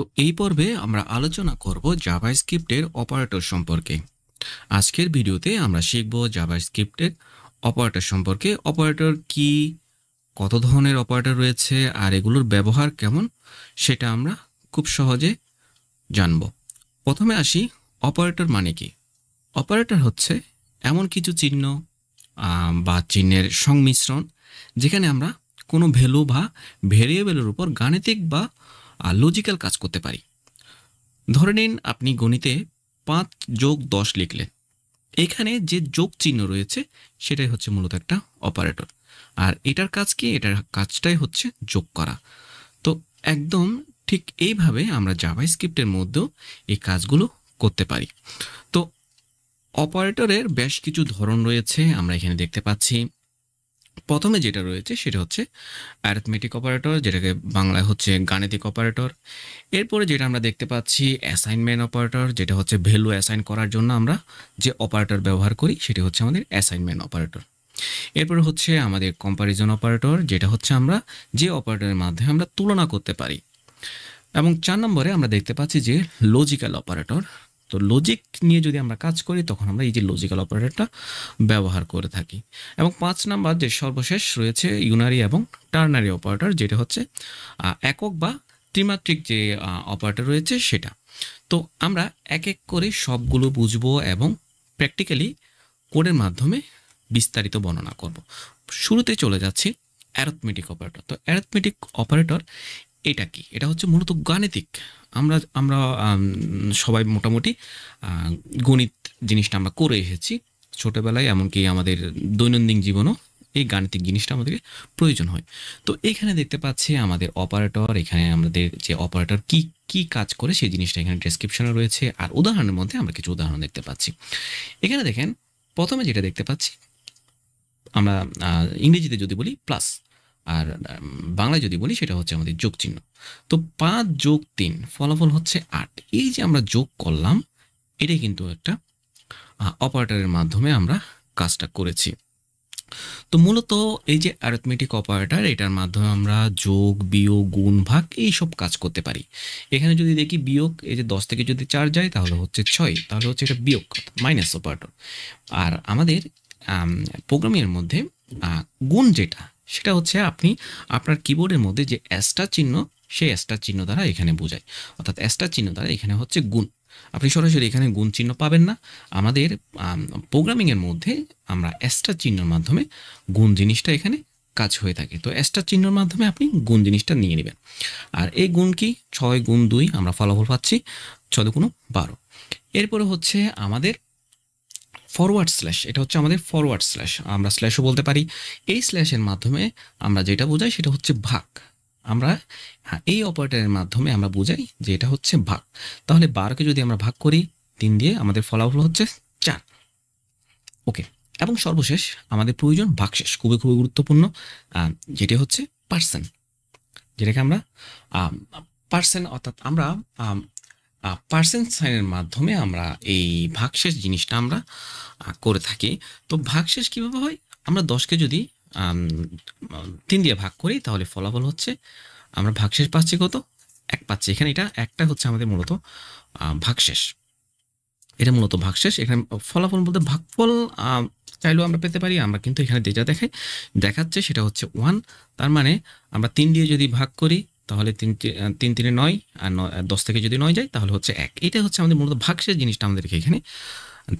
তো এই পর্বে আমরা আলোচনা করব জাভাস্ক্রিপ্টের অপারেটর সম্পর্কে। আজকের ভিডিওতে আমরা শিখব জাভাস্ক্রিপ্টের অপারেটর সম্পর্কে। অপারেটর কি, কত ধরনের অপারেটর রয়েছে আর এগুলোর ব্যবহার কেমন সেটা আমরা খুব সহজে জানব। প্রথমে আসি, অপারেটর মানে কি? অপারেটর হচ্ছে এমন কিছু চিহ্ন বা চিহ্নের সংমিশ্রণ যেখানে আমরা কোনো ভ্যালু বা ভেরিয়েবলের উপর গাণিতিক বা লজিক্যাল কাজ করতে পারি। ধরে নিন আপনি গণিতে ৫ যোগ ১০ লিখলেন, এখানে যে যোগ চিহ্ন রয়েছে সেটাই হচ্ছে মূলত একটা অপারেটর। আর এটার কাজ কি? এটার কাজটাই হচ্ছে যোগ করা। তো একদম ঠিক এইভাবে আমরা জাভাস্ক্রিপ্টের মধ্যেও এই কাজগুলো করতে পারি। তো অপারেটরের বেশ কিছু ধরন রয়েছে, আমরা এখানে দেখতে পাচ্ছি। প্রথমে যেটা রয়েছে সেটা হচ্ছে অ্যারিথমেটিক অপারেটর, যেটাকে বাংলায় হচ্ছে গাণিতিক অপারেটর। এরপরে যেটা আমরা দেখতে পাচ্ছি অ্যাসাইনমেন্ট অপারেটর, যেটা হচ্ছে ভ্যালু অ্যাসাইন করার জন্য আমরা যে অপারেটর ব্যবহার করি সেটি হচ্ছে আমাদের অ্যাসাইনমেন্ট অপারেটর। এরপরে হচ্ছে আমাদের কম্প্যারিজন অপারেটর, যেটা হচ্ছে আমরা যে অপারেটরের মাধ্যমে আমরা তুলনা করতে পারি। এবং ৪ নম্বরে আমরা দেখতে পাচ্ছি যে লজিক্যাল অপারেটর। তো লজিক নিয়ে যদি আমরা কাজ করি তখন আমরা এই যে লজিক্যাল অপারেটরটা ব্যবহার করে থাকি। এবং ৫ নাম্বার যে সর্বশেষ রয়েছে ইউনারি এবং টার্নারি অপারেটর, যেটা হচ্ছে একক বা ত্রিমাত্রিক যে অপারেটর রয়েছে সেটা। তো আমরা এক এক করে সবগুলো বুঝবো এবং প্র্যাকটিক্যালি কোডের মাধ্যমে বিস্তারিত বর্ণনা করব। শুরুতে চলে যাচ্ছি অ্যারিথমেটিক অপারেটর। তো অ্যারিথমেটিক অপারেটর এটা কি? এটা হচ্ছে মূলত গাণিতিক। আমরা আমরা সবাই মোটামুটি গণিত জিনিসটা আমরা করে এসেছি ছোটোবেলায়, এমনকি আমাদের দৈনন্দিন জীবনও এই গাণিতিক জিনিসটা আমাদেরকে প্রয়োজন হয়। তো এখানে দেখতে পাচ্ছি আমাদের অপারেটর, এখানে আমাদের যে অপারেটর কি কি কাজ করে সেই জিনিসটা এখানে ডেসক্রিপশনে রয়েছে। আর উদাহরণের মধ্যে আমরা কিছু উদাহরণ দেখতে পাচ্ছি। এখানে দেখেন, প্রথমে যেটা দেখতে পাচ্ছি আমরা ইংরেজিতে যদি বলি প্লাস, আর বাংলায় যদি বলি সেটা হচ্ছে আমাদের যোগ চিহ্ন। তো ৫ যোগ ৩ ফলাফল হচ্ছে ৮। এই যে আমরা যোগ করলাম, এটাই কিন্তু একটা অপারেটরের মাধ্যমে আমরা কাজটা করেছি। তো মূলত এই যে অ্যারিথমেটিক অপারেটর, এটার মাধ্যমে আমরা যোগ, বিয়োগ, গুণ, ভাগ এইসব কাজ করতে পারি। এখানে যদি দেখি বিয়োগ, এই যে ১০ থেকে যদি ৪ যায় তাহলে হচ্ছে ৬, তাহলে হচ্ছে এটা বিয়োগ মাইনাস অপারেটর। আর আমাদের প্রোগ্রামিংয়ের মধ্যে গুণ যেটা, সেটা হচ্ছে আপনি আপনার কিবোর্ডের মধ্যে যে অ্যাস্টার চিহ্ন, সেই অ্যাস্টার চিহ্ন দ্বারা এখানে বোঝায়, অর্থাৎ অ্যাস্টার চিহ্ন দ্বারা এখানে হচ্ছে গুণ। আপনি সরাসরি এখানে গুণ চিহ্ন পাবেন না। আমাদের প্রোগ্রামিংয়ের মধ্যে আমরা অ্যাস্টার চিহ্নের মাধ্যমে গুণ জিনিসটা এখানে কাজ হয়ে থাকে। তো অ্যাস্টার চিহ্নের মাধ্যমে আপনি গুণ জিনিসটা নিয়ে নেবেন। আর এই গুণ কি? ৬ গুণ ২, আমরা ফলাফল পাচ্ছি ৬ দুগুণ ১২। এরপরে হচ্ছে আমাদের ফরওয়ার্ড স্ল্যাশ, এটা হচ্ছে আমাদের ফরওয়ার্ড স্ল্যাশ, আমরা স্ল্যাশও বলতে পারি। এই স্ল্যাশের মাধ্যমে আমরা যেটা বোঝাই সেটা হচ্ছে ভাগ। আমরা এই অপারেটরের মাধ্যমে আমরা বোঝাই যে এটা হচ্ছে ভাগ। তাহলে ১২কে যদি আমরা ভাগ করি ৩ দিয়ে, আমাদের ফলাফল হচ্ছে ৪। ওকে। এবং সর্বশেষ আমাদের প্রয়োজন ভাগশেষ, খুবই খুবই গুরুত্বপূর্ণ, যেটি হচ্ছে পার্সেন্ট, যেটাকে আমরা পার্সেন্ট, অর্থাৎ আমরা পার্সেন্ট সাইনের মাধ্যমে আমরা এই ভাগশেষ জিনিসটা আমরা করে থাকি। তো ভাগশেষ কীভাবে হয়? আমরা ১০কে যদি ৩ দিয়ে ভাগ করি তাহলে ফলাফল হচ্ছে আমরা ভাগশেষ পাচ্ছি কত? ১ পাচ্ছি। এখানে এটা একটা হচ্ছে আমাদের মূলত ভাগশেষ, এটা মূলত ভাগশেষ। এখানে ফলাফল বলতে ভাগফল চাইলেও আমরা পেতে পারি, আমরা কিন্তু এখানে যেটা দেখাচ্ছে সেটা হচ্ছে 1। তার মানে আমরা ৩ দিয়ে যদি ভাগ করি তাহলে ৩ ৩ ৯, আর ১০ থেকে যদি ৯ যায় তাহলে হচ্ছে ১। এটা হচ্ছে আমাদের মূলত ভাগশেষ জিনিসটা আমাদেরকে এখানে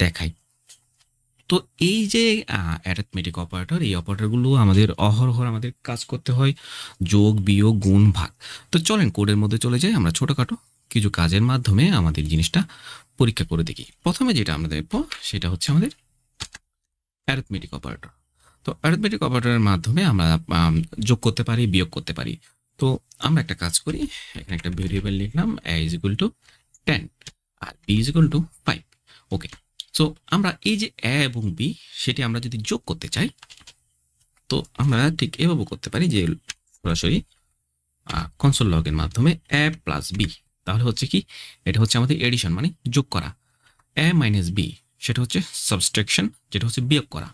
দেখায়। তো এই যে অ্যারিথমেটিক অপারেটর, এই অপারেটরগুলো আমাদের অহরহ আমাদের কাজ করতে হয়, যোগ, বিয়োগ, গুণ, ভাগ। তো চলেন কোডের মধ্যে চলে যাই, আমরা ছোটোখাটো কিছু কাজের মাধ্যমে আমাদের জিনিসটা পরীক্ষা করে দেখি। প্রথমে যেটা আমরা দেখব সেটা হচ্ছে আমাদের অ্যারিথমেটিক অপারেটর। তো অ্যারিথমেটিক অপারেটরের মাধ্যমে আমরা যোগ করতে পারি, বিয়োগ করতে পারি। তো আমরা একটা কাজ করি, এখানে একটা ভেরিয়েবল লিখলাম a = 10 আর b = 5। ওকে। সো আমরা এই যে a এবং b, সেটি আমরা যদি যোগ করতে চাই তো আমরা ঠিক এভাবে করতে পারি যে সরাসরি কনসোল লগের মাধ্যমে a + b, তাহলে হচ্ছে কি, এটা হচ্ছে আমাদের এডিশন মানে যোগ করা। a - b সেটা হচ্ছে সাবট্রাকশন, যেটা হচ্ছে বিয়োগ করা।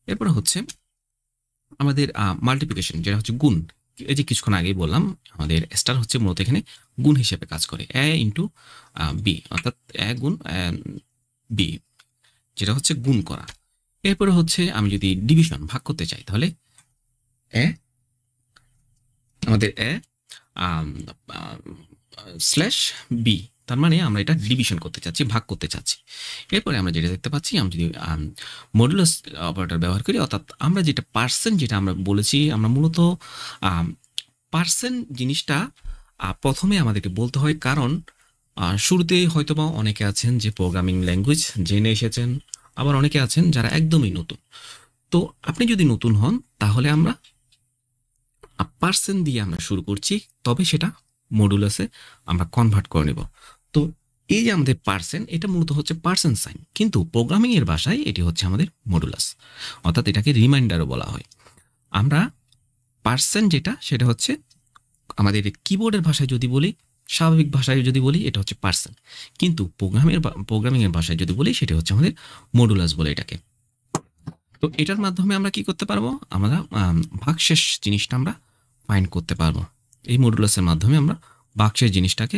এরপরে হচ্ছে আমাদের মাল্টিপ্লিকেশন, যেটা হচ্ছে গুণ, এই যে কিছুক্ষণ আগেই বললাম আমাদের স্টার হচ্ছে মূলত এখানে গুণ হিসেবে কাজ করে এ ইন্টু বি, অর্থাৎ এ গুণ বি, যেটা হচ্ছে গুণ করা। এরপরে হচ্ছে আমি যদি ডিভিশন ভাগ করতে চাই তাহলে এ আমাদের এ স্ল্যাশ বি, তার মানে আমরা এটা ডিভিশন করতে চাচ্ছি, ভাগ করতে চাচ্ছি। এরপরে আমরা যেটা দেখতে পাচ্ছি, আমি যদি মডুলাস অপারেটর ব্যবহার করি, অর্থাৎ আমরা যেটা পার্সেন্ট, যেটা আমরা বলেছি, আমরা মূলত পার্সেন্ট জিনিসটা প্রথমে আমাদেরকে বলতে হয়, কারণ শুরুতে হয়তোবা অনেকে আছেন যে প্রোগ্রামিং ল্যাঙ্গুয়েজ জেনে এসেছেন, আবার অনেকে আছেন যারা একদমই নতুন। তো আপনি যদি নতুন হন তাহলে আমরা পার্সেন্ট দিয়ে আমরা শুরু করছি, তবে সেটা মডুলাসে আমরা কনভার্ট করে নেব। তো এই যে আমাদের পার্সেন্ট, এটা মূলত হচ্ছে পার্সেন্ট সাইন, কিন্তু প্রোগ্রামিং এর ভাষায় এটি হচ্ছে আমাদের মডুলাস, অর্থাৎ এটাকে রিমাইন্ডারও বলা হয়। আমরা পার্সেন্ট যেটা, সেটা হচ্ছে আমাদের কিবোর্ডের ভাষায় যদি বলি, স্বাভাবিক ভাষায় যদি বলি, এটা হচ্ছে পার্সেন্ট, কিন্তু প্রোগ্রামিং এর ভাষায় যদি বলি, সেটা হচ্ছে আমাদের মডুলাস বলে এটাকে। তো এটার মাধ্যমে আমরা কি করতে পারবো, আমরা ভাগশেষ জিনিসটা আমরা ফাইন্ড করতে পারবো। এই মডুলাসের মাধ্যমে আমরা ভাগশেষ জিনিসটাকে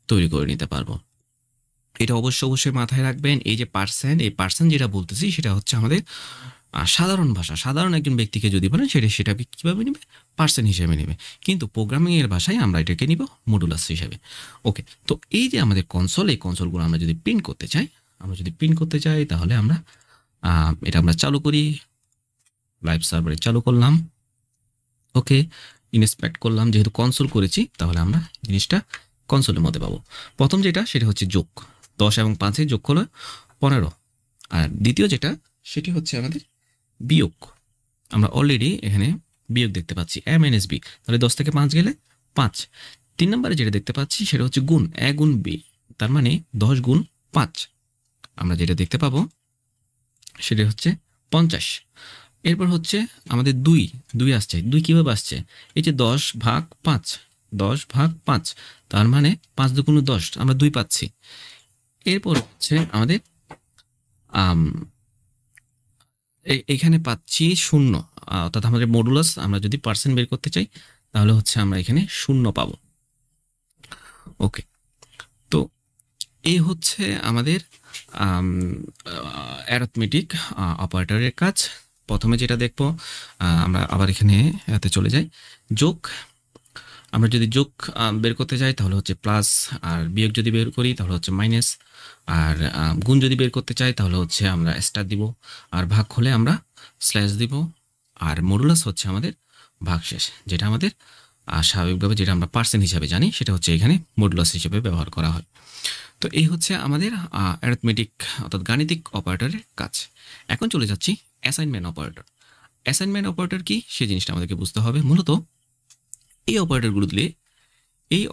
তৈরি করে নিতে পারবো। এটা অবশ্যই মাথায় রাখবেন। এই যে পার্সেন্ট, এই পার্সেন্ট যেটা বলতেছি সেটা হচ্ছে আমাদের সাধারণ ভাষা, সাধারণ একজন ব্যক্তিকে যদি বলেন সেটা কীভাবে নেবে, পার্সেন্ট হিসেবে নেবে, কিন্তু প্রোগ্রামিং এর ভাষায় আমরা এটাকে নিব মডুলাস হিসেবে। ওকে, তো এই যে আমাদের কনসোল, এই কনসোলগুলো আমরা যদি প্রিন্ট করতে চাই, তাহলে আমরা এটা আমরা চালু করি, লাইভ সার্ভারে চালু করলাম, ওকে, ইনস্পেক্ট করলাম, যেহেতু কনসোল করেছি তাহলে আমরা জিনিসটা কনসোলের মধ্যে পাবো। প্রথম যেটা, সেটা হচ্ছে যোগ, 10 এবং 5 যোগ করলে 15, আর দ্বিতীয় যেটা সেটি হচ্ছে আমাদের বিয়োগ। আমরা অলরেডি এখানে বিয়োগ দেখতে পাচ্ছি, এ মাইনাস বি, তাহলে 10 থেকে 5 গেলে 5। 3 নম্বরে যেটা দেখতে পাচ্ছি সেটা হচ্ছে গুণ, এ গুণ বি, তার মানে 10 গুণ 5, আমরা যেটা দেখতে পাবো সেটা হচ্ছে 50। এরপর হচ্ছে আমাদের দুই আসছে, দুই কিভাবে আসছে, এই যে 10 ভাগ 5, 10 ভাগ 5, তার মানে 5 দুগুণ 10, আমরা 2 পাচ্ছি। এরপর হচ্ছে আমাদের এখানে পাচ্ছি 0, অর্থাৎ আমাদের মডুলাস, আমরা যদি পার্সেন্ট বের করতে চাই তাহলে হচ্ছে আমরা এখানে 0 পাবো। ওকে, তো এই হচ্ছে আমাদের অ্যারিথমেটিক অপারেটরের কাজ। প্রথমে যেটা দেখবো, আমরা আবার এখানে এতে চলে যাই, যোগ। আমরা যদি যোগ বের করতে যাই তাহলে হচ্ছে প্লাস, আর বিয়োগ যদি বের করি তাহলে হচ্ছে মাইনাস, আর গুণ যদি বের করতে চাই তাহলে হচ্ছে আমরা স্টার দিব, আর ভাগ হলে আমরা স্ল্যাশ দিব, আর মডুলাস হচ্ছে আমাদের ভাগশেষ, যেটা আমাদের স্বাভাবিকভাবে যেটা আমরা পার্সেন্ট হিসাবে জানি, সেটা হচ্ছে এখানে মডুলাস হিসেবে ব্যবহার করা হয়। তো এই হচ্ছে আমাদের অ্যারিথমেটিক অর্থাৎ গাণিতিক অপারেটরের কাজ। এখন চলে যাচ্ছি অ্যাসাইনমেন্ট অপারেটর। অ্যাসাইনমেন্ট অপারেটর কি, সেই জিনিসটা আমাদেরকে বুঝতে হবে। মূলত এই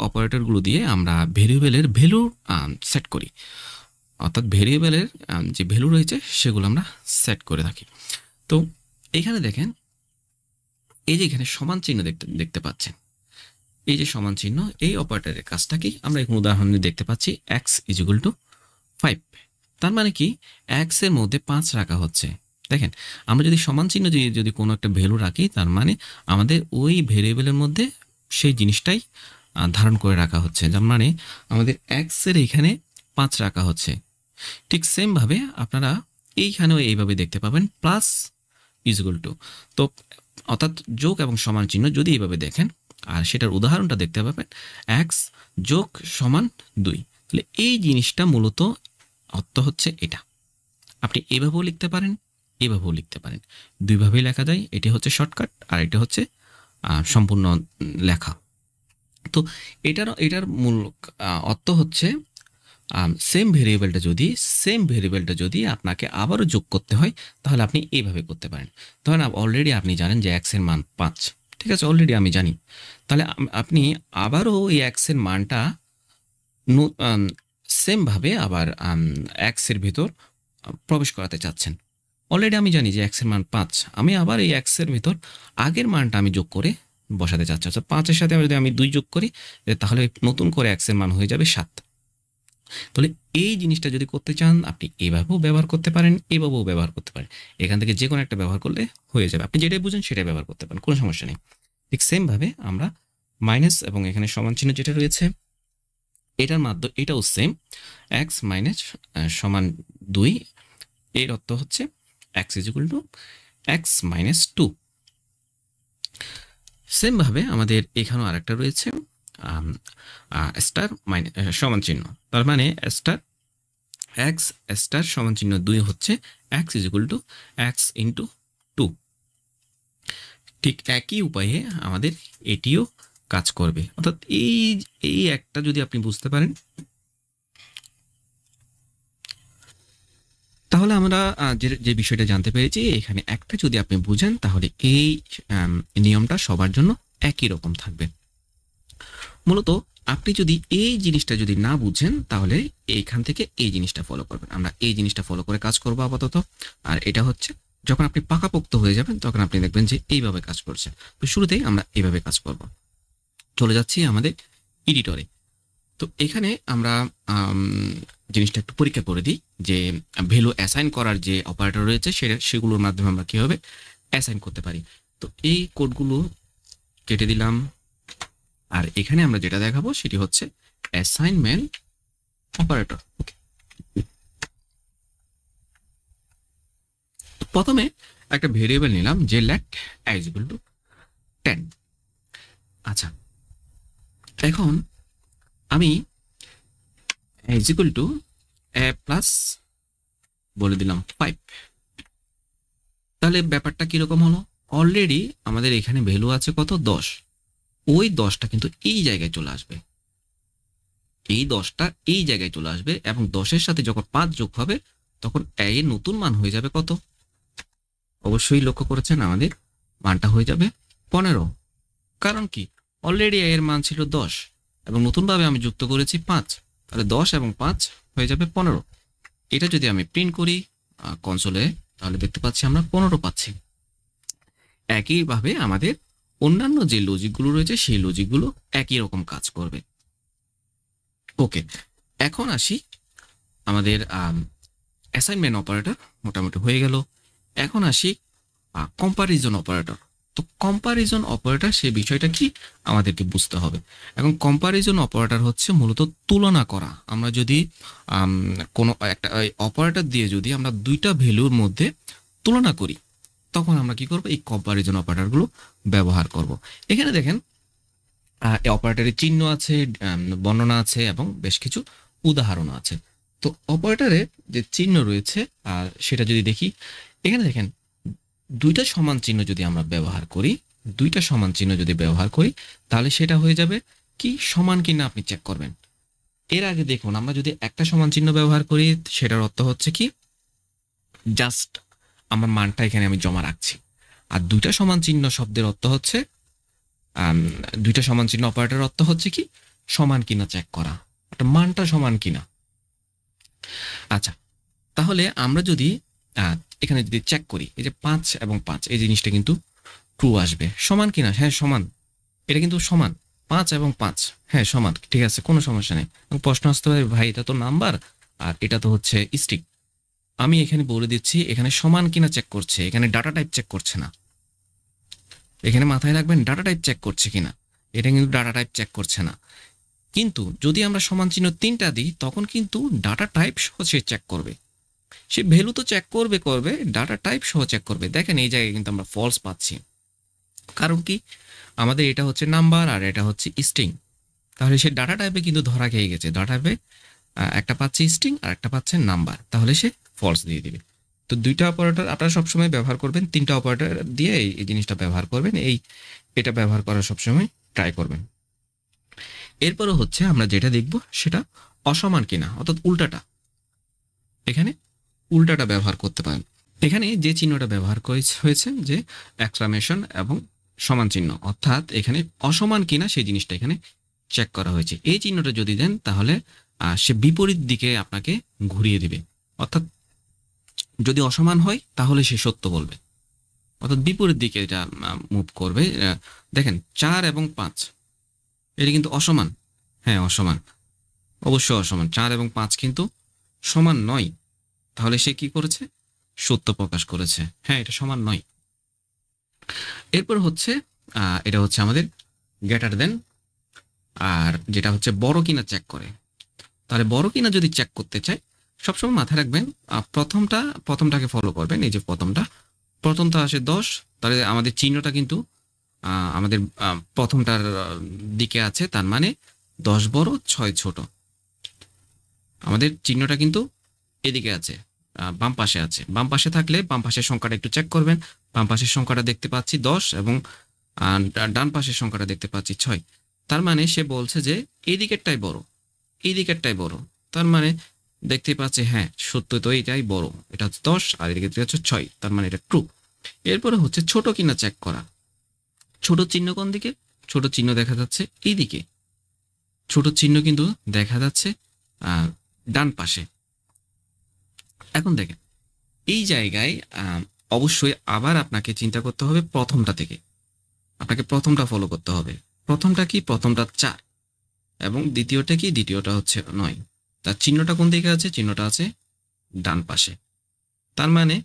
অপারেটরগুলো দিয়ে আমরা ভেরিয়েবলের ভ্যালু সেট করি, অর্থাৎ ভেরিয়েবলের যে ভ্যালু রয়েছে সেগুলো আমরা সেট করে থাকি। তো এখানে দেখেন, এই যে এখানে সমান চিহ্ন দেখতে পাচ্ছেন, এই যে সমান চিহ্ন, এই অপারেটরের কাজটা কি, আমরা এখানে উদাহরণে দেখতে পাচ্ছি x = 5, তার মানে কি x এর মধ্যে 5 রাখা হচ্ছে। দেখেন, আমরা যদি সমান চিহ্ন যদি কোনো একটা ভ্যালু রাখি, তার মানে আমাদের ওই ভেরিয়েবলের মধ্যে সেই জিনিসটাই ধারণ করে রাখা হচ্ছে, যার মানে আমাদের x এর এখানে 5 রাখা হচ্ছে। ঠিক সেম ভাবে আপনারা এইখানেও এইভাবে দেখতে পাবেন, প্লাস = তো অর্থাৎ যোগ এবং সমান চিহ্ন যদি এইভাবে দেখেন, আর সেটার উদাহরণটা দেখতে পাবেন x যোগ সমান 2, তাহলে এই জিনিসটা মূলত অর্থ হচ্ছে এটা। আপনি এভাবেও লিখতে পারেন, এভাবেও লিখতে পারেন, দুইভাবেই লেখা যায়। এটি হচ্ছে শর্টকাট, আর এটা হচ্ছে সম্পূর্ণ লেখা। তো এটার মূল অর্থ হচ্ছে সেম ভেরিয়েবলটা যদি আপনাকে আবারও যোগ করতে হয়, তাহলে আপনি এইভাবে করতে পারেন। ধরেন অলরেডি আপনি জানেন যে x এর মান 5, ঠিক আছে, অলরেডি আমি জানি, তাহলে আপনি আবারও এই x এর মানটা সেম ভাবে আবার x এর ভিতর প্রবেশ করাতে চাচ্ছেন। অলরেডি আমি জানি যে x এর মান 5, আমি আবার এই x এর ভিতর আগের মানটা আমি যোগ করে বসাতে চাচ্ছি। অর্থাৎ 5 এর সাথে যদি আমি 2 যোগ করি, তাহলে নতুন করে x এর মান হয়ে যাবে 7। তাহলে এই জিনিসটা যদি করতে চান, আপনি এভাবেও ব্যবহার করতে পারেন, এভাবেও ব্যবহার করতে পারেন। এখান থেকে যে কোনো একটা ব্যবহার করলে হয়ে যাবে, আপনি যেটাই বুঝেন সেটাই ব্যবহার করতে পারেন, কোনো সমস্যা নেই। ঠিক সেম ভাবে আমরা মাইনাস এবং এখানে সমান চিহ্ন যেটা রয়েছে এটার মাধ্যমে এটাও সেম, এক্স মাইনাস সমান 2, এর অর্থ হচ্ছে x is equal to x minus 2। Same ভাবে আমাদের এখানেও আরেকটা রয়েছে স্টার মাইনাস সমান চিহ্ন, তার মানে স্টার এক্স স্টার সমান চিহ্ন 2 হচ্ছে x is equal to x into 2। ঠিক একই উপায়ে আমাদের এটিও কাজ করবে, অর্থাৎ এই এই একটা যদি আপনি বুঝতে পারেন তাহলে আমরা যে বিষয়টা জানতে পেরেছি, এখানে একটা যদি আপনি বুঝেন তাহলে এই নিয়মটা সবার জন্য একই রকম থাকবে। মূলত আপনি যদি এই জিনিসটা যদি না বুঝেন তাহলে এইখান থেকে এই জিনিসটা ফলো করবেন। আমরা এই জিনিসটা ফলো করে কাজ করবো আপাতত। আর এটা হচ্ছে যখন আপনি পাকাপোক্ত হয়ে যাবেন তখন আপনি দেখবেন যে এইভাবে কাজ করছে। তো শুরুতেই আমরা এইভাবে কাজ করব। চলে যাচ্ছি আমাদের এডিটরে। তো এখানে আমরা জিনিসটা একটু পরীক্ষা করে দিই যে ভ্যালু অ্যাসাইন করার যে অপারেটর রয়েছে সেগুলোর মাধ্যমে আমরা কীভাবে অ্যাসাইন করতে পারি। তো এই কোডগুলো কেটে দিলাম। আর এখানে আমরা যেটা দেখাবো সেটি হচ্ছে অ্যাসাইনমেন্ট অপারেটর। ওকে, প্রথমে একটা ভেরিয়েবল নিলাম যে লেট ইজ ইকুয়াল টু 10। আচ্ছা, এখন আমি is equal to A plus বলে দিলাম 5। তাহলে ব্যাপারটা কিরকম হলো? অলরেডি আমাদের এখানে ভ্যালু আছে কত? 10। ওই 10টা কিন্তু এই জায়গায় চলে আসবে, এই 10টা এই জায়গায় চলে আসবে এবং 10-এর সাথে যখন 5 যোগ হবে তখন এর নতুন মান হয়ে যাবে কত? অবশ্যই লক্ষ্য করেছেন আমাদের মানটা হয়ে যাবে 15। কারণ কি? অলরেডি এর মান ছিল 10 এবং নতুনভাবে আমি যুক্ত করেছি 5, তাহলে 10 এবং 5 হয়ে যাবে 15। এটা যদি আমি প্রিন্ট করি কনসোলে তাহলে দেখতে পাচ্ছি আমরা 15 পাচ্ছি। একইভাবে আমাদের অন্যান্য যে লজিকগুলো রয়েছে সেই লজিকগুলো একই রকম কাজ করবে। ওকে, এখন আসি আমাদের অ্যাসাইনমেন্ট অপারেটর মোটামুটি হয়ে গেল। এখন আসি কম্পারিজন অপারেটর। তো কম্পারিজন অপারেটর সেই বিষয়টা কি আমাদেরকে বুঝতে হবে। এখন কম্পারিজন অপারেটর হচ্ছে মূলত তুলনা করা। আমরা যদি কোনো একটা অপারেটর দিয়ে যদি আমরা দুইটা ভ্যালুর মধ্যে তুলনা করি তখন আমরা কি করব? এই কম্পারিজন অপারেটরগুলো ব্যবহার করব। এখানে দেখেন এই অপারেটরের চিহ্ন আছে, বর্ণনা আছে এবং বেশ কিছু উদাহরণ আছে। তো অপারেটরে যে চিহ্ন রয়েছে সেটা যদি দেখি, এখানে দেখেন দুইটা সমান চিহ্ন যদি আমরা ব্যবহার করি, দুইটা সমান চিহ্ন যদি ব্যবহার করি তাহলে সেটা হয়ে যাবে কি সমান কিনা আপনি চেক করবেন। এর আগে দেখুন আমরা যদি একটা সমান চিহ্ন ব্যবহার করি সেটার অর্থ হচ্ছে কি জাস্ট আমার মানটা এখানে আমি জমা রাখছি। আর দুইটা সমান চিহ্ন শব্দের অর্থ হচ্ছে দুইটা সমান চিহ্ন অপারেটর অর্থ হচ্ছে কি সমান কিনা চেক করা, মানটা সমান কিনা। আচ্ছা, তাহলে আমরা যদি এখানে যদি চেক করি এই যে 5 এবং 5 এই জিনিসটা কিন্তু ট্রু আসবে। সমান কিনা? হ্যাঁ সমান, এটা কিন্তু সমান। 5 এবং 5 হ্যাঁ সমান, ঠিক আছে, কোনো সমস্যা নেই। প্রশ্ন আসতে পারে ভাই এটা তো নাম্বার আর এটা তো হচ্ছে স্ট্রিং। আমি এখানে বলে দিচ্ছি এখানে সমান কিনা চেক করছে, এখানে ডাটা টাইপ চেক করছে না। এখানে মাথায় রাখবেন ডাটা টাইপ চেক করছে কিনা, এটা কিন্তু ডাটা টাইপ চেক করছে না। কিন্তু যদি আমরা সমান চিহ্ন 3টা দিই তখন কিন্তু ডাটা টাইপ সহ সে চেক করবে। সে ভ্যালু তো চেক করবে, ডাটা টাইপ সহ চেক করবে। দেখেন এই জায়গায় কিন্তু আমরা ফলস পাচ্ছি, কারণ কি আমাদের এটা হচ্ছে নাম্বার আর এটা হচ্ছে স্ট্রিং। তাহলে সে ডাটা টাইপে কিন্তু ধরা খেয়ে গেছে। ডাটা টাইপে একটা পাচ্ছে স্ট্রিং আর একটা পাচ্ছে নাম্বার, তাহলে সে ফলস দিয়ে দিবে। তো দুইটা অপারেটর আপনারা সবসময় ব্যবহার করবেন, 3টা অপারেটর দিয়ে এই জিনিসটা ব্যবহার করবেন, এটা ব্যবহার করার সবসময় ট্রাই করবেন। এরপরে হচ্ছে আমরা যেটা দেখব সেটা অসমান কিনা, অর্থাৎ উল্টাটা। এখানে উল্টাটা ব্যবহার করতে পারেন। এখানে যে চিহ্নটা ব্যবহার হয়েছে যে এক্সক্লামেশন এবং সমান চিহ্ন, অর্থাৎ এখানে অসমান কিনা সেই জিনিসটা এখানে চেক করা হয়েছে। এই চিহ্নটা যদি দেন তাহলে সে বিপরীত দিকে আপনাকে ঘুরিয়ে দিবে। অর্থাৎ যদি অসমান হয় তাহলে সে সত্য বলবে, অর্থাৎ বিপরীত দিকে এটা মুভ করবে। দেখেন 4 এবং 5 এটা কিন্তু অসমান। হ্যাঁ অসমান, অবশ্যই অসমান। 4 এবং 5 কিন্তু সমান নয়, তাহলে সে কি করেছে? সত্য প্রকাশ করেছে। হ্যাঁ এটা সমান নয়। এরপর হচ্ছে এটা হচ্ছে আমাদের গ্রেটার দেন, আর যেটা হচ্ছে বড় কিনা চেক করে। তাহলে বড় কিনা যদি চেক করতে চাই, সবসময় মাথায় রাখবেন প্রথমটাকে ফলো করবেন। এই যে প্রথমটা আসে 10, তাহলে আমাদের চিহ্নটা কিন্তু আমাদের প্রথমটার দিকে আছে, তার মানে 10 বড় 6 ছোট। আমাদের চিহ্নটা কিন্তু এদিকে আছে, বাম পাশে আছে। বাম পাশে থাকলে বাম পাশের সংখ্যাটা একটু চেক করবেন। বাম পাশের সংখ্যাটা দেখতে পাচ্ছি 10 এবং ডান পাশের সংখ্যাটা দেখতে পাচ্ছি 6। তার মানে সে বলছে যে এই দিকেরটাই বড়, এই দিকেরটাই বড়। তার মানে দেখতে পাচ্ছি হ্যাঁ সত্য, তো এইটাই বড়, এটা হচ্ছে 10 আর এদিকে হচ্ছে 6, তার মানে এটা ট্রু। এরপরে হচ্ছে ছোট কিনা চেক করা। ছোট চিহ্ন কোন দিকে? ছোট চিহ্ন দেখা যাচ্ছে এই দিকে। ছোট চিহ্ন কিন্তু দেখা যাচ্ছে ডান পাশে। এখন দেখেন এই জায়গায় অবশ্যই আবার আপনাকে চিন্তা করতে হবে প্রথমটা থেকে। আপনাকে প্রথমটা ফলো করতে হবে। প্রথমটা কি? প্রথমটা 4 এবং দ্বিতীয়টা কি? দ্বিতীয়টা হচ্ছে 9। তার চিহ্নটা কোন দিকে আছে? চিহ্নটা আছে ডান পাশে। তার মানে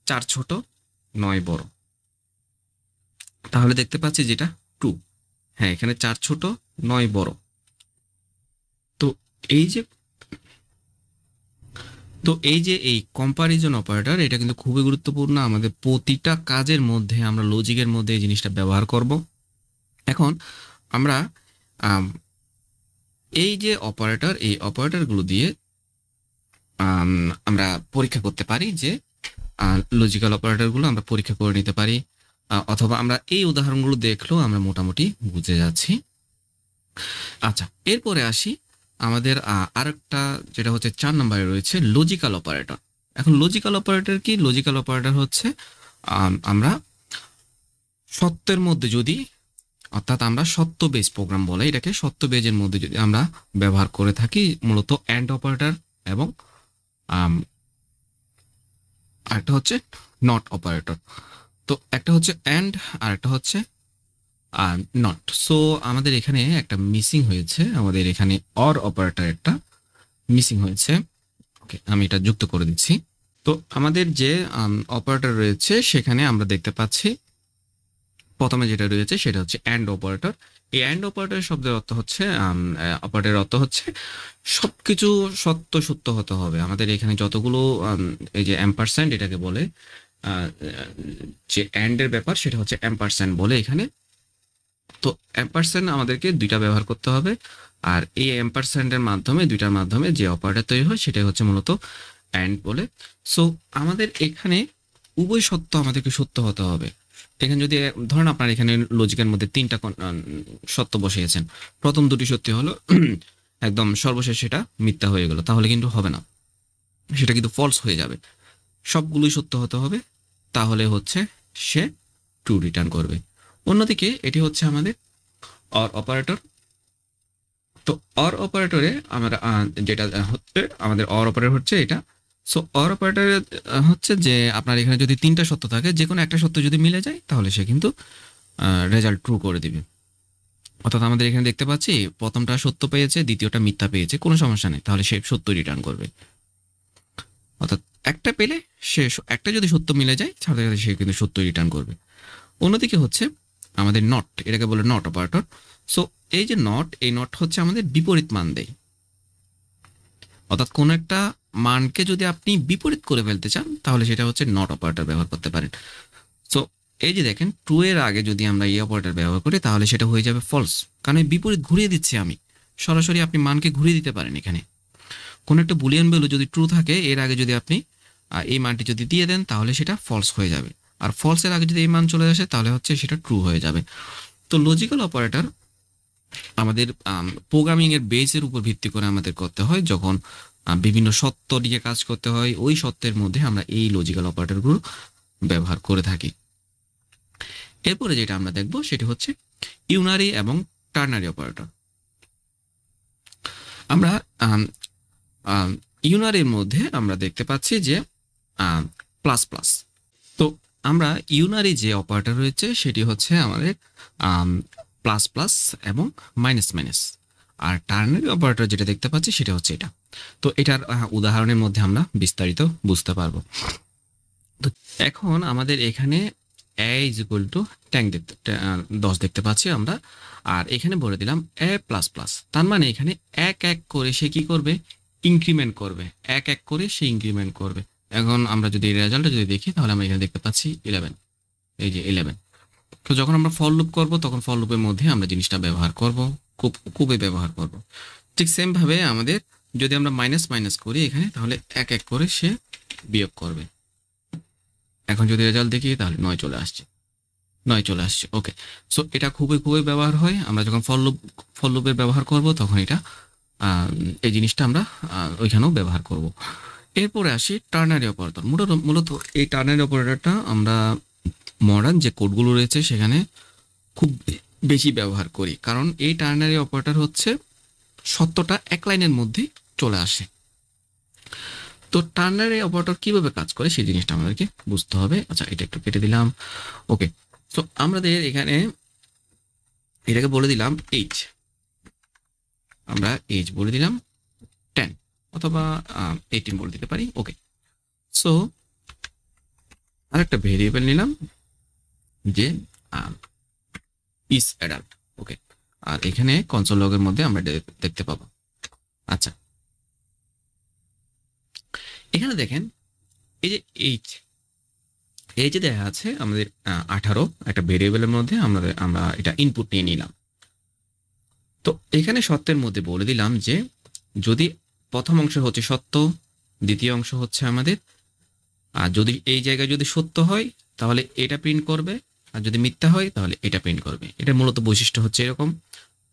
4 ছোট 9 বড়। তাহলে দেখতে পাচ্ছি যেটা ট্রু। হ্যাঁ, এখানে 4 ছোট 9 বড়। তো এই যে এই কম্পারিজন অপারেটর, এটা কিন্তু খুবই গুরুত্বপূর্ণ। আমাদের প্রতিটা কাজের মধ্যে আমরা লজিকের মধ্যে এই জিনিসটা ব্যবহার করব। এখন আমরা এই যে অপারেটর, এই অপারেটরগুলো দিয়ে আমরা পরীক্ষা করতে পারি যে লজিক্যাল অপারেটরগুলো আমরা পরীক্ষা করে নিতে পারি, অথবা আমরা এই উদাহরণগুলো দেখলেও আমরা মোটামুটি বুঝে যাচ্ছি। আচ্ছা, এরপরে আসি আমাদের আরেকটা, যেটা হচ্ছে 4 নম্বরে রয়েছে লজিক্যাল অপারেটর। এখন লজিক্যাল অপারেটর কি? লজিক্যাল অপারেটর হচ্ছে আমরা সত্যের মধ্যে যদি, অর্থাৎ আমরা সত্য বেজ প্রোগ্রাম বলে এটাকে, সত্য বেজের মধ্যে যদি আমরা ব্যবহার করে থাকি মূলত অ্যান্ড অপারেটর এবং আরেকটা হচ্ছে নট অপারেটর। তো একটা হচ্ছে অ্যান্ড আর একটা হচ্ছে নট। সো আমাদের এখানে একটা মিসিং হয়েছে, আমাদের এখানে অর অপারেটর একটা মিসিং হয়েছে। ওকে, আমি এটা যুক্ত করে দিচ্ছি। তো আমাদের যে অপারেটর রয়েছে সেখানে আমরা দেখতে পাচ্ছি প্রথমে যেটা রয়েছে সেটা হচ্ছে অ্যান্ড অপারেটর। এই অ্যান্ড অপারেটর শব্দের অর্থ হচ্ছে, অপারেটরের অর্থ হচ্ছে সবকিছু সত্য সত্য হতে হবে। আমাদের এখানে যতগুলো এই যে অ্যাম্পারস্যান্ড এটাকে বলে, যে অ্যান্ড এর ব্যাপার সেটা হচ্ছে অ্যাম্পারস্যান্ড বলে এখানে। তো অ্যাম্পারস্যান্ড আমাদেরকে দুইটা ব্যবহার করতে হবে, আর এই অ্যাম্পারস্যান্ডের মাধ্যমে, দুইটার মাধ্যমে যে অপারেটর তৈরি হয় সেটাই হচ্ছে মূলত অ্যান্ড বলে। সো আমাদের এখানে উভয় সত্য আমাদেরকে সত্য হতে হবে। এখানে যদি ধরেন আপনার এখানে লজিকের মধ্যে 3টা সত্য বসিয়েছেন, প্রথম দুটি সত্যি হলো, একদম সর্বশেষ সেটা মিথ্যা হয়ে গেল, তাহলে কিন্তু হবে না, সেটা কিন্তু ফলস হয়ে যাবে। সবগুলোই সত্য হতে হবে, তাহলে হচ্ছে সে ট্রু রিটার্ন করবে। অন্যদিকে এটি হচ্ছে আমাদের অর অপারেটর। তো অর অপারেটরে আমরা যেটা হচ্ছে আমাদের অর অপারেটর হচ্ছে এটা। সো অর অপারেটর হচ্ছে যে আপনার এখানে যদি 3টা সত্য থাকে, যে কোনো একটা সত্য যদি মিলে যায় তাহলে সে কিন্তু রেজাল্ট ট্রু করে দিবে। অর্থাৎ আমাদের এখানে দেখতে পাচ্ছি প্রথমটা সত্য পেয়েছে, দ্বিতীয়টা মিথ্যা পেয়েছে, কোনো সমস্যা নেই, তাহলে সে সত্য রিটার্ন করবে। অর্থাৎ একটা পেলে সে একটা যদি সত্য মিলে যায় তাহলে সে কিন্তু সত্য রিটার্ন করবে। অন্যদিকে হচ্ছে আমাদের নট, এটাকে বলে নট অপারেটর। সো এই যে নট, এই নট হচ্ছে আমাদের বিপরীত মান দেয়। অর্থাৎ কোনো একটা মানকে যদি আপনি বিপরীত করে ফেলতে চান তাহলে সেটা হচ্ছে নট অপারেটর ব্যবহার করতে পারেন। সো এই যে দেখেন, ট্রু এর আগে যদি আমরা এই অপারেটর ব্যবহার করি তাহলে সেটা হয়ে যাবে ফলস, কারণ বিপরীত ঘুরিয়ে দিচ্ছি আমি। সরাসরি আপনি মানকে ঘুরিয়ে দিতে পারেন। এখানে কোনো একটা বুলিয়ান ভ্যালু যদি ট্রু থাকে, এর আগে যদি আপনি এই মানটি যদি দিয়ে দেন তাহলে সেটা ফলস হয়ে যাবে, আর ফলসের আগে যদি এই মান চলে আসে তাহলে হচ্ছে সেটা ট্রু হয়ে যাবে। তো লজিক্যাল অপারেটর আমাদের প্রোগ্রামিং এর বেসের উপর ভিত্তি করে আমাদের করতে হয়। যখন বিভিন্ন সত্য নিয়ে কাজ করতে হয়, ওই সত্যের মধ্যে আমরা এই লজিক্যাল অপারেটরগুলো ব্যবহার করে থাকি। এরপরে যেটা আমরা দেখব সেটি হচ্ছে ইউনারি এবং টার্নারি অপারেটর। আমরা ইউনারির মধ্যে আমরা দেখতে পাচ্ছি যে প্লাস প্লাস। তো আমরা ইউনারি যে অপারেটর রয়েছে সেটি হচ্ছে আমাদের প্লাস প্লাস এবং মাইনাস মাইনাস, আর টার্নারি অপারেটর যেটা দেখতে পাচ্ছি সেটা হচ্ছে এটা। তো এটার উদাহরণের মধ্যে আমরা বিস্তারিত বুঝতে পারবো। তো এখন আমাদের এখানে এ ইজ ইকুয়াল টু 10 দেখতে পাচ্ছি আমরা। আর এখানে বলে দিলাম এ প্লাস প্লাস, তার মানে এখানে এক এক করে সে কি করবে, ইনক্রিমেন্ট করবে, এক এক করে সে ইনক্রিমেন্ট করবে। এখন আমরা যদি রেজাল্টটা যদি দেখি তাহলে আমরা এখানে দেখতে পাচ্ছি 11, এই যে 11। তো যখন আমরা ফর লুপ করব তখন ফর লুপের মধ্যে আমরা জিনিসটা ব্যবহার করব, খুবই ব্যবহার করব। ঠিক সেম ভাবে আমাদের যদি আমরা মাইনাস মাইনাস করি এখানে, তাহলে এক এক করে সে বিয়োগ করবে। এখন যদি রেজাল্ট দেখি তাহলে 9 চলে আসছে, 9 চলে আসছে। ওকে, সো এটা খুবই ব্যবহার হয়। আমরা যখন ফর লুপের ব্যবহার করব তখন এটা এই জিনিসটা আমরা ওইখানেও ব্যবহার করব। এরপরে আসি টার্নারি অপারেটর। মূলত এই টার্নারি অপারেটরটা আমরা মডার্ন যে কোডগুলো রয়েছে সেখানে খুব বেশি ব্যবহার করি, কারণ এই টার্নারি অপারেটর হচ্ছে সত্যটা এক লাইনের মধ্যে চলে আসে। তো টার্নারি অপারেটর কিভাবে কাজ করে সেই জিনিসটা আমাদেরকে বুঝতে হবে। আচ্ছা, এটা একটু কেটে দিলাম। ওকে, তো আমাদের এখানে এটাকে বলে দিলাম এইচ, আমরা এইচ বলে দিলাম 10 অথবা 18 বলে দিতে পারি। ওকে, সো আরেকটা ভেরিয়েবল নিলাম যে ইজ অ্যাডাল্ট। ওকে, আর এখানে কনসোল লগের মধ্যে আমরা দেখতে পাবো। আচ্ছা, এখানে দেখেন এই যে এই যে দেখা আছে আমাদের 18 একটা ভেরিয়েবলের মধ্যে আমরা এটা ইনপুট নিয়ে নিলাম। তো এখানে সত্যের মধ্যে বলে দিলাম যে যদি প্রথম অংশ হচ্ছে সত্য, দ্বিতীয় অংশ হচ্ছে আমাদের, আর যদি এই জায়গায় যদি সত্য হয় তাহলে এটা প্রিন্ট করবে, আর যদি মিথ্যা হয় তাহলে এটা প্রিন্ট করবে। এটা মূলত বৈশিষ্ট্য হচ্ছে এরকম,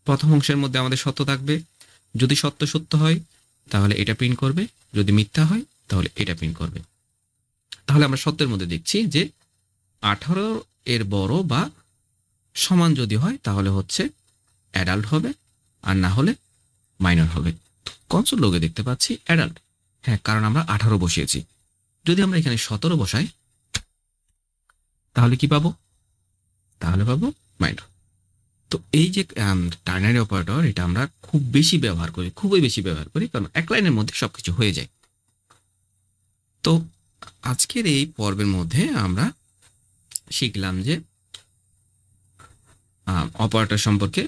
প্রথম অংশের মধ্যে আমাদের সত্য থাকবে, যদি সত্য হয় তাহলে এটা প্রিন্ট করবে, যদি মিথ্যা হয় তাহলে এটা প্রিন্ট করবে। তাহলে আমরা সত্যের মধ্যে দেখছি যে 18 এর বড় বা সমান যদি হয় তাহলে হচ্ছে অ্যাডাল্ট হবে, আর না হলে মাইনর হবে। কনসোল লগে দেখতে পাচ্ছি অ্যাডাল্ট, হ্যাঁ, কারণ আমরা 18 বসিয়েছি। যদি আমরা এখানে 17 বসাই তাহলে কি পাবো, তাহলে পাবো মাইনর। তো এই যে টার্নারি অপারেটর, এটা আমরা খুব বেশি ব্যবহার করি, খুবই বেশি ব্যবহার করি, কারণ এক লাইনের মধ্যে সবকিছু হয়ে যায়। তো আজকের এই পর্বের মধ্যে আমরা শিখলাম যে অপারেটর সম্পর্কে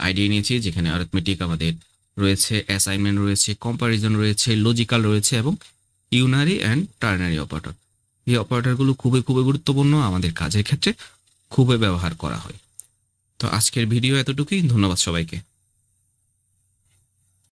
আইডিয়া নিয়েছি, যেখানে অ্যারিথমেটিক আমাদের রয়েছে, অ্যাসাইনমেন্ট রয়েছে, কম্পারিজন রয়েছে, লজিক্যাল রয়েছে এবং ইউনারি অ্যান্ড টার্নারি অপারেটর। এই অপারেটরগুলো খুবই গুরুত্বপূর্ণ, আমাদের কাজের ক্ষেত্রে খুবই ব্যবহার করা হয়। তো আজকের ভিডিও এতটুকুই, ধন্যবাদ সবাইকে।